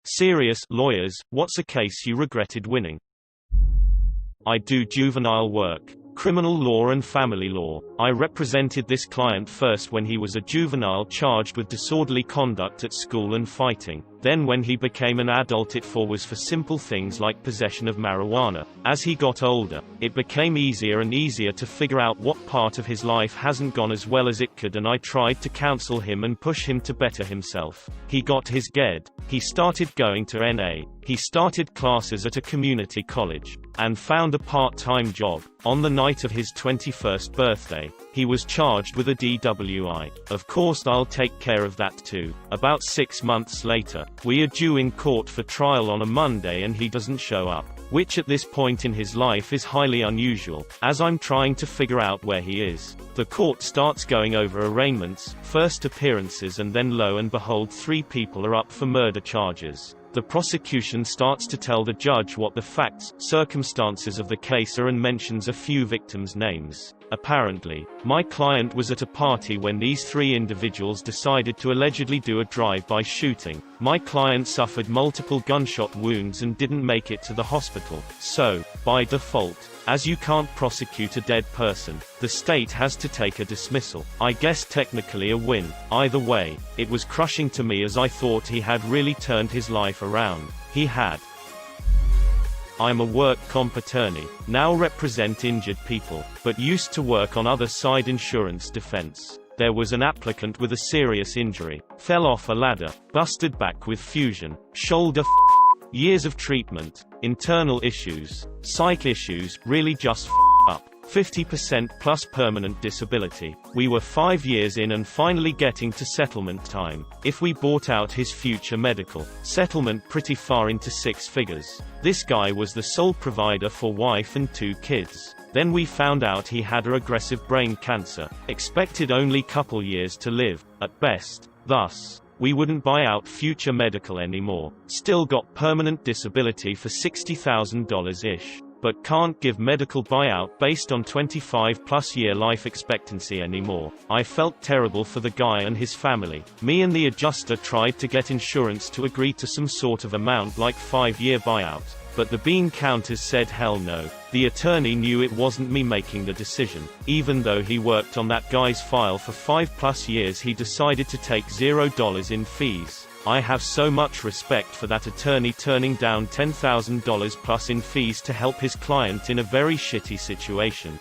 Serious lawyers, what's a case you regretted winning? I do juvenile work. Criminal law and family law. I represented this client first when he was a juvenile charged with disorderly conduct at school and fighting. Then when he became an adult it was for simple things like possession of marijuana. As he got older, it became easier and easier to figure out what part of his life hasn't gone as well as it could, and I tried to counsel him and push him to better himself. He got his GED. He started going to NA. He started classes at a community college. And found a part-time job. On the night of his 21st birthday, he was charged with a DWI. Of course I'll take care of that too. About 6 months later, we are due in court for trial on a Monday and he doesn't show up. Which at this point in his life is highly unusual, as I'm trying to figure out where he is. The court starts going over arraignments, first appearances, and then lo and behold 3 people are up for murder charges. The prosecution starts to tell the judge what the facts, circumstances of the case are and mentions a few victims' names. Apparently, my client was at a party when these 3 individuals decided to allegedly do a drive-by shooting. My client suffered multiple gunshot wounds and didn't make it to the hospital. So, by default, as you can't prosecute a dead person, the state has to take a dismissal. I guess technically a win. Either way, it was crushing to me as I thought he had really turned his life around. He had. I'm a work comp attorney, now represent injured people, but used to work on other side insurance defense. There was an applicant with a serious injury, fell off a ladder, busted back with fusion, shoulder years of treatment, internal issues, psych issues, really just up. 50% plus permanent disability. We were 5 years in and finally getting to settlement time. If we bought out his future medical settlement pretty far into 6 figures. This guy was the sole provider for wife and 2 kids. Then we found out he had a aggressive brain cancer, expected only couple years to live, at best. Thus, we wouldn't buy out future medical anymore. Still got permanent disability for $60,000-ish. But can't give medical buyout based on 25+ year life expectancy anymore. I felt terrible for the guy and his family. Me and the adjuster tried to get insurance to agree to some sort of amount like 5-year buyout. But the bean counters said hell no. The attorney knew it wasn't me making the decision. Even though he worked on that guy's file for 5+ years, he decided to take $0 in fees. I have so much respect for that attorney turning down $10,000 plus in fees to help his client in a very shitty situation.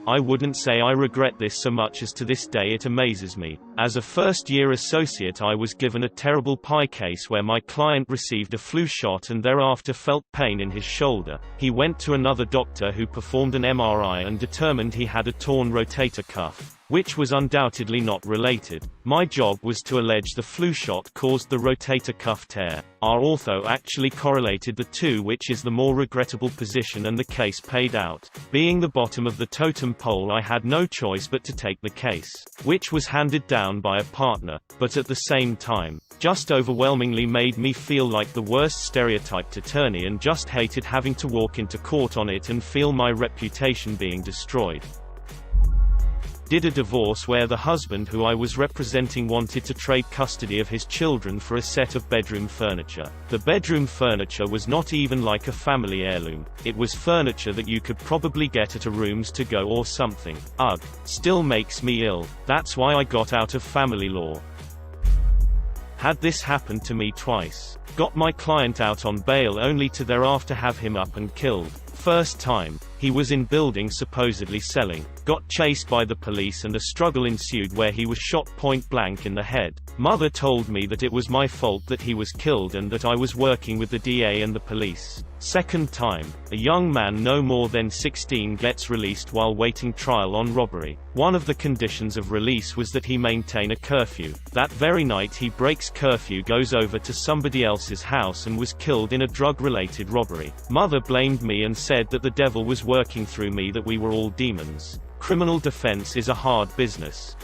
I wouldn't say I regret this so much as to this day it amazes me. As a first-year associate I was given a terrible pie case where my client received a flu shot and thereafter felt pain in his shoulder. He went to another doctor who performed an MRI and determined he had a torn rotator cuff, which was undoubtedly not related. My job was to allege the flu shot caused the rotator cuff tear. Our ortho actually correlated the two, which is the more regrettable position, and the case paid out. Being the bottom of the totem pole, I had no choice but to take the case, which was handed down by a partner, but at the same time, just overwhelmingly made me feel like the worst stereotyped attorney and just hated having to walk into court on it and feel my reputation being destroyed. Did a divorce where the husband who I was representing wanted to trade custody of his children for a set of bedroom furniture. The bedroom furniture was not even like a family heirloom. It was furniture that you could probably get at a Rooms to Go or something. Ugh. Still makes me ill. That's why I got out of family law. Had this happened to me twice. Got my client out on bail only to thereafter have him up and killed. First time, he was in building supposedly selling, got chased by the police and a struggle ensued where he was shot point blank in the head. Mother told me that it was my fault that he was killed and that I was working with the DA and the police. Second time, a young man no more than 16 gets released while waiting trial on robbery. One of the conditions of release was that he maintain a curfew. That very night he breaks curfew, goes over to somebody else's house and was killed in a drug-related robbery. Mother blamed me and said that the devil was working through me, that we were all demons. Criminal defense is a hard business.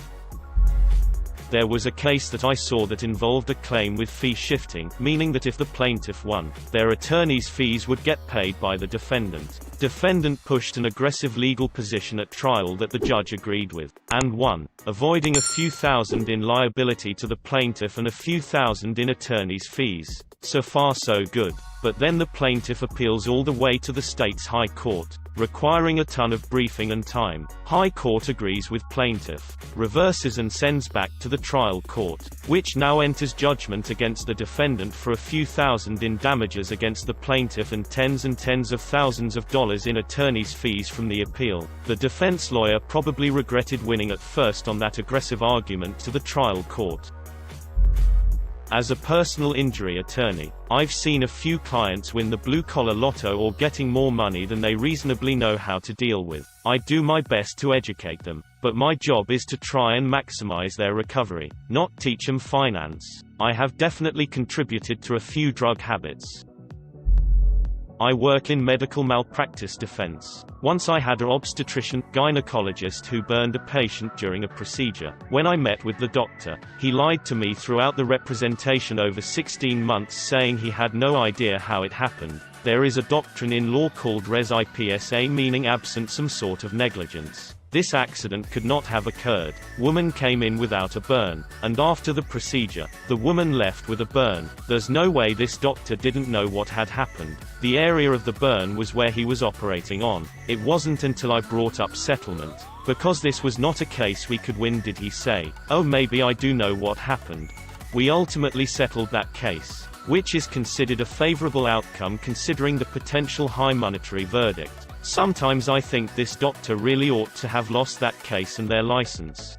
There was a case that I saw that involved a claim with fee shifting, meaning that if the plaintiff won, their attorney's fees would get paid by the defendant. Defendant pushed an aggressive legal position at trial that the judge agreed with, and won, avoiding a few thousand in liability to the plaintiff and a few thousand in attorney's fees. So far so good. But then the plaintiff appeals all the way to the state's high court, requiring a ton of briefing and time. High court agrees with plaintiff, reverses and sends back to the trial court, which now enters judgment against the defendant for a few thousand in damages against the plaintiff and tens of thousands of dollars in attorney's fees from the appeal. The defense lawyer probably regretted winning at first on that aggressive argument to the trial court. As a personal injury attorney, I've seen a few clients win the blue-collar lotto or getting more money than they reasonably know how to deal with. I do my best to educate them, but my job is to try and maximize their recovery, not teach them finance. I have definitely contributed to a few drug habits. I work in medical malpractice defense. Once I had an obstetrician-gynecologist who burned a patient during a procedure. When I met with the doctor, he lied to me throughout the representation over 16 months, saying he had no idea how it happened. There is a doctrine in law called res ipsa, meaning absent some sort of negligence. This accident could not have occurred. Woman came in without a burn, and after the procedure, the woman left with a burn. There's no way this doctor didn't know what had happened. The area of the burn was where he was operating on. It wasn't until I brought up settlement. Because this was not a case we could win, did he say, "Oh, maybe I do know what happened." We ultimately settled that case, which is considered a favorable outcome considering the potential high monetary verdict. Sometimes I think this doctor really ought to have lost that case and their license.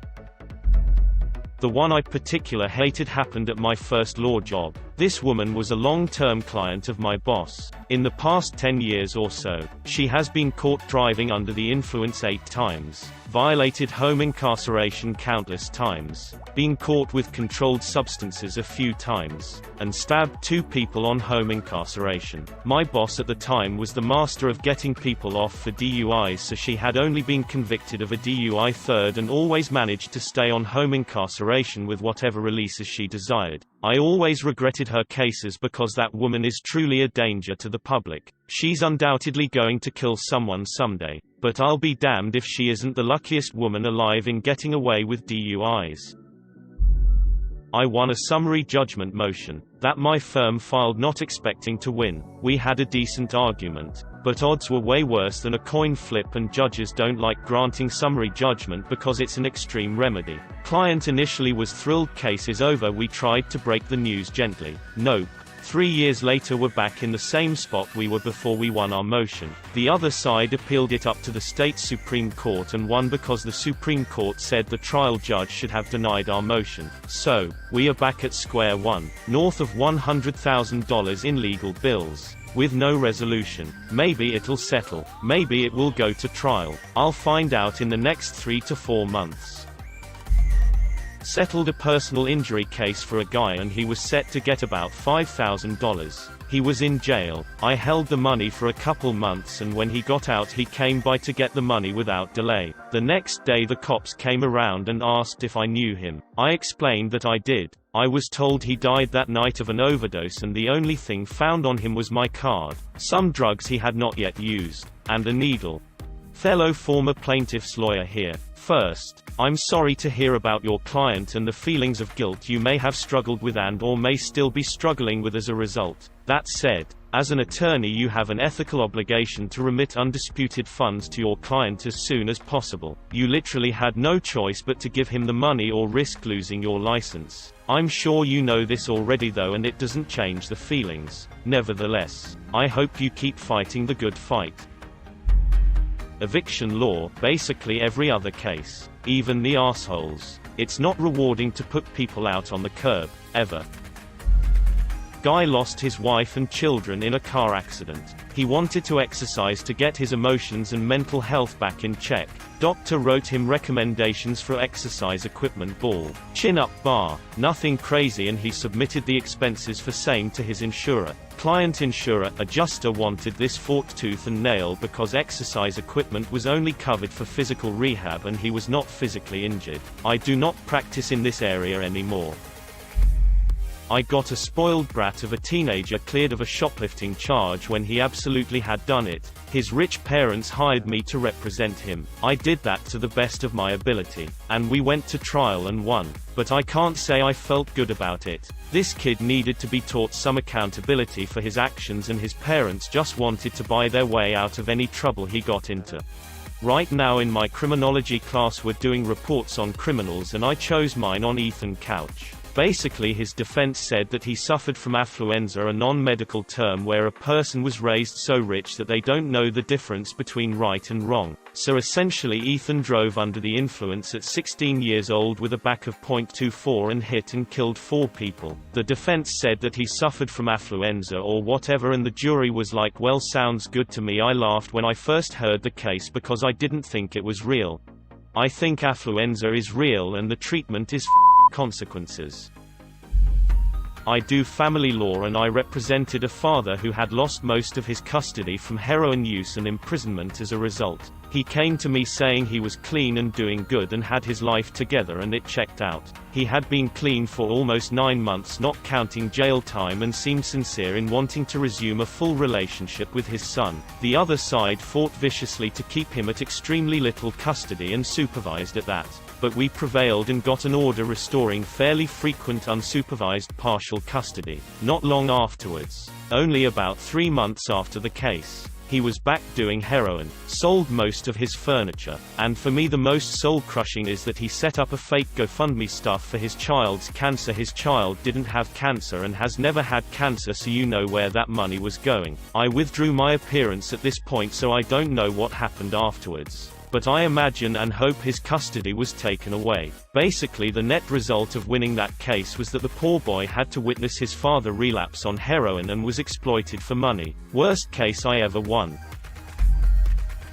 The one I particularly hated happened at my first law job. This woman was a long-term client of my boss. In the past 10 years or so, she has been caught driving under the influence 8 times, violated home incarceration countless times, been caught with controlled substances a few times, and stabbed 2 people on home incarceration. My boss at the time was the master of getting people off for DUIs, so she had only been convicted of a DUI third and always managed to stay on home incarceration with whatever releases she desired. I always regretted her cases because that woman is truly a danger to the public. She's undoubtedly going to kill someone someday, but I'll be damned if she isn't the luckiest woman alive in getting away with DUIs. I won a summary judgment motion that my firm filed not expecting to win. We had a decent argument, but odds were way worse than a coin flip, and judges don't like granting summary judgment because it's an extreme remedy. Client initially was thrilled. Case is over. We tried to break the news gently. Nope. 3 years later we're back in the same spot we were before we won our motion. The other side appealed it up to the state Supreme Court and won because the Supreme Court said the trial judge should have denied our motion. So, we are back at square one, north of $100,000 in legal bills, with no resolution. Maybe it'll settle, maybe it will go to trial. I'll find out in the next 3 to 4 months. Settled a personal injury case for a guy and he was set to get about $5,000. He was in jail. I held the money for a couple months, and when he got out he came by to get the money without delay. The next day the cops came around and asked if I knew him. I explained that I did. I was told he died that night of an overdose and the only thing found on him was my card, some drugs he had not yet used, and a needle. Fellow former plaintiff's lawyer here. First, I'm sorry to hear about your client and the feelings of guilt you may have struggled with and or may still be struggling with as a result. That said, as an attorney you have an ethical obligation to remit undisputed funds to your client as soon as possible. You literally had no choice but to give him the money or risk losing your license. I'm sure you know this already though, and it doesn't change the feelings. Nevertheless, I hope you keep fighting the good fight. Eviction law, basically every other case. Even the assholes. It's not rewarding to put people out on the curb, ever. Guy lost his wife and children in a car accident. He wanted to exercise to get his emotions and mental health back in check. Doctor wrote him recommendations for exercise equipment: ball, chin-up bar, nothing crazy, and he submitted the expenses for same to his insurer. Client insurer adjuster wanted this forked tooth and nail because exercise equipment was only covered for physical rehab and he was not physically injured. I do not practice in this area anymore. I got a spoiled brat of a teenager cleared of a shoplifting charge when he absolutely had done it. His rich parents hired me to represent him. I did that to the best of my ability. And we went to trial and won. But I can't say I felt good about it. This kid needed to be taught some accountability for his actions, and his parents just wanted to buy their way out of any trouble he got into. Right now in my criminology class we're doing reports on criminals, and I chose mine on Ethan Couch. Basically his defense said that he suffered from affluenza, a non-medical term where a person was raised so rich that they don't know the difference between right and wrong. So essentially Ethan drove under the influence at 16 years old with a back of .24 and hit and killed 4 people. The defense said that he suffered from affluenza or whatever, and the jury was like, well, sounds good to me. I laughed when I first heard the case because I didn't think it was real. I think affluenza is real and the treatment is consequences. I do family law, and I represented a father who had lost most of his custody from heroin use and imprisonment as a result. He came to me saying he was clean and doing good and had his life together, and it checked out. He had been clean for almost 9 months, not counting jail time, and seemed sincere in wanting to resume a full relationship with his son. The other side fought viciously to keep him at extremely little custody and supervised at that. But we prevailed and got an order restoring fairly frequent unsupervised partial custody. Not long afterwards, only about 3 months after the case, he was back doing heroin, sold most of his furniture, and for me the most soul-crushing is that he set up a fake GoFundMe stuff for his child's cancer. His child didn't have cancer and has never had cancer, so you know where that money was going. I withdrew my appearance at this point, so I don't know what happened afterwards. But I imagine and hope his custody was taken away. Basically the net result of winning that case was that the poor boy had to witness his father relapse on heroin and was exploited for money. Worst case I ever won.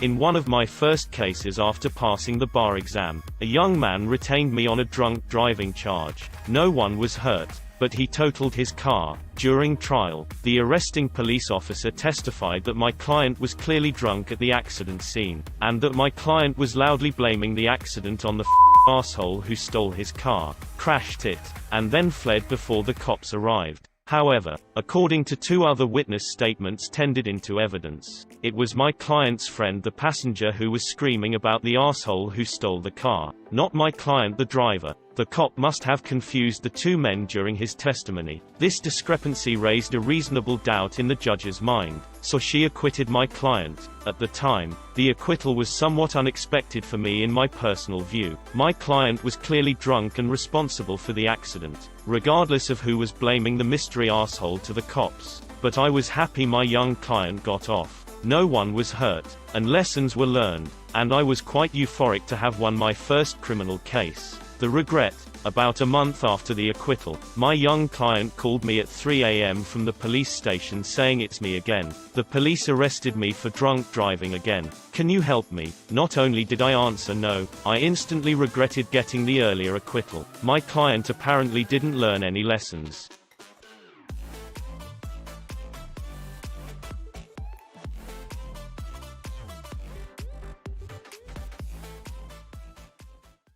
In one of my first cases after passing the bar exam, a young man retained me on a drunk driving charge. No one was hurt, but he totaled his car. During trial, the arresting police officer testified that my client was clearly drunk at the accident scene, and that my client was loudly blaming the accident on the asshole who stole his car, crashed it, and then fled before the cops arrived. However, according to 2 other witness statements tendered into evidence, it was my client's friend, the passenger, who was screaming about the asshole who stole the car, not my client, the driver. The cop must have confused the 2 men during his testimony. This discrepancy raised a reasonable doubt in the judge's mind, so she acquitted my client. At the time, the acquittal was somewhat unexpected for me in my personal view. My client was clearly drunk and responsible for the accident, regardless of who was blaming the mystery asshole to the cops. But I was happy my young client got off. No one was hurt, and lessons were learned, and I was quite euphoric to have won my first criminal case. The regret: about a month after the acquittal, my young client called me at 3 a.m. from the police station saying, "It's me again. The police arrested me for drunk driving again. Can you help me?" Not only did I answer no, I instantly regretted getting the earlier acquittal. My client apparently didn't learn any lessons.